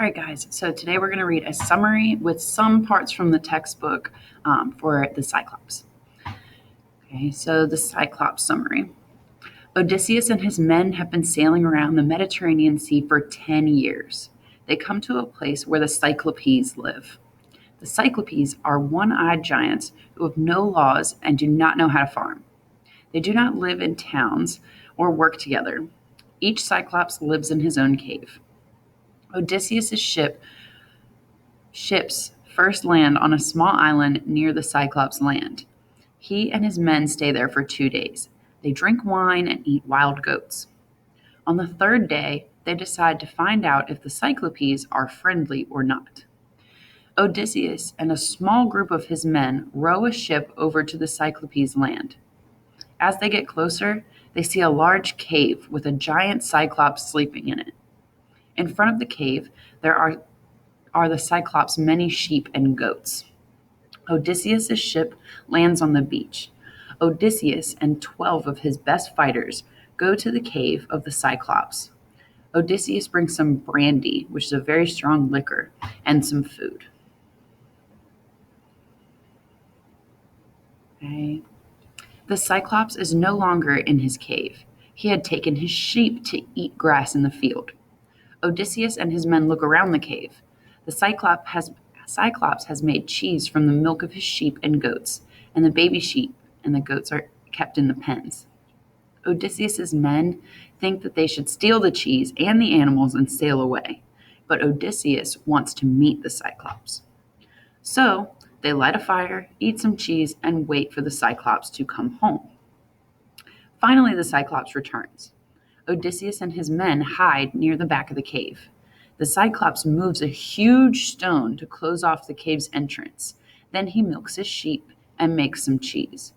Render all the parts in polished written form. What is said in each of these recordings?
All right, guys, so today we're going to read a summary with some parts from the textbook for the Cyclops. Okay, so the Cyclops Summary. Odysseus and his men have been sailing around the Mediterranean Sea for 10 years. They come to a place where the Cyclopes live. The Cyclopes are one-eyed giants who have no laws and do not know how to farm. They do not live in towns or work together. Each Cyclops lives in his own cave. Odysseus' ships first land on a small island near the Cyclops land. He and his men stay there for 2 days. They drink wine and eat wild goats. On the third day, they decide to find out if the Cyclopes are friendly or not. Odysseus and a small group of his men row a ship over to the Cyclopes land. As they get closer, they see a large cave with a giant Cyclops sleeping in it. In front of the cave, there are the Cyclops' many sheep and goats. Odysseus' ship lands on the beach. Odysseus and 12 of his best fighters go to the cave of the Cyclops. Odysseus brings some brandy, which is a very strong liquor, and some food. Okay. The Cyclops is no longer in his cave. He had taken his sheep to eat grass in the field. Odysseus and his men look around the cave. The Cyclops has made cheese from the milk of his sheep and goats, and the baby sheep and the goats are kept in the pens. Odysseus' men think that they should steal the cheese and the animals and sail away, but Odysseus wants to meet the Cyclops. So they light a fire, eat some cheese, and wait for the Cyclops to come home. Finally, the Cyclops returns. Odysseus and his men hide near the back of the cave. The Cyclops moves a huge stone to close off the cave's entrance. Then he milks his sheep and makes some cheese.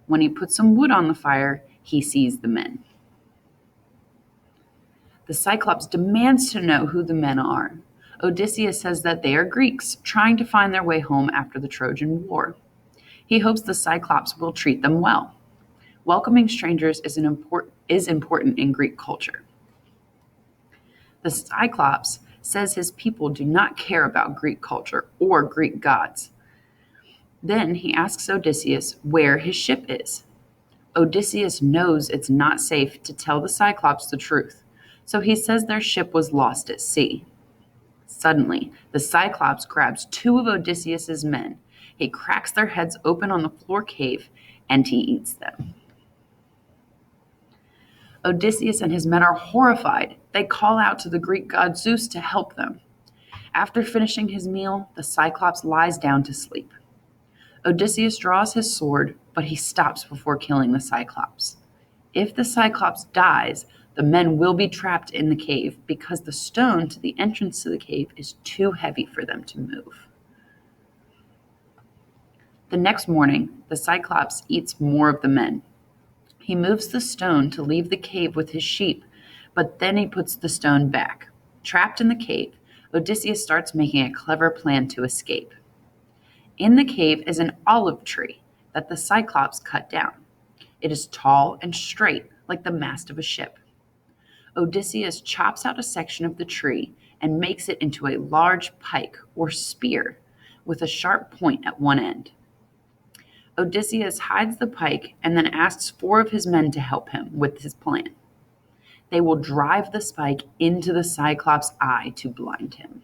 When he puts some wood on the fire, he sees the men. The Cyclops demands to know who the men are. Odysseus says that they are Greeks trying to find their way home after the Trojan War. He hopes the Cyclops will treat them well. Welcoming strangers is important in Greek culture. The Cyclops says his people do not care about Greek culture or Greek gods. Then he asks Odysseus where his ship is. Odysseus knows it's not safe to tell the Cyclops the truth, so he says their ship was lost at sea. Suddenly, the Cyclops grabs 2 of Odysseus' men. He cracks their heads open on the floor cave, and he eats them. Odysseus and his men are horrified. They call out to the Greek god Zeus to help them. After finishing his meal, the Cyclops lies down to sleep. Odysseus draws his sword, but he stops before killing the Cyclops. If the Cyclops dies, the men will be trapped in the cave because the stone to the entrance to the cave is too heavy for them to move. The next morning, the Cyclops eats more of the men. He moves the stone to leave the cave with his sheep, but then he puts the stone back. Trapped in the cave, Odysseus starts making a clever plan to escape. In the cave is an olive tree that the Cyclops cut down. It is tall and straight, like the mast of a ship. Odysseus chops out a section of the tree and makes it into a large pike or spear with a sharp point at one end. Odysseus hides the pike and then asks 4 of his men to help him with his plan. They will drive the spike into the Cyclops' eye to blind him.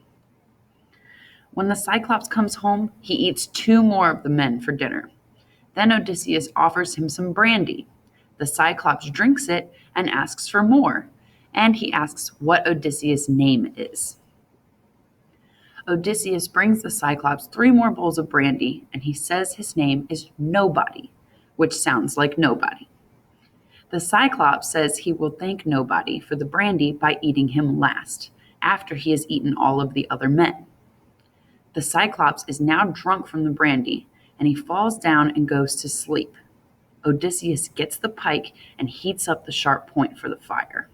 When the Cyclops comes home, he eats 2 more of the men for dinner. Then Odysseus offers him some brandy. The Cyclops drinks it and asks for more, and he asks what Odysseus' name is. Odysseus brings the Cyclops 3 more bowls of brandy, and he says his name is Nobody, which sounds like nobody. The Cyclops says he will thank Nobody for the brandy by eating him last, after he has eaten all of the other men. The Cyclops is now drunk from the brandy, and he falls down and goes to sleep. Odysseus gets the pike and heats up the sharp point for the fire.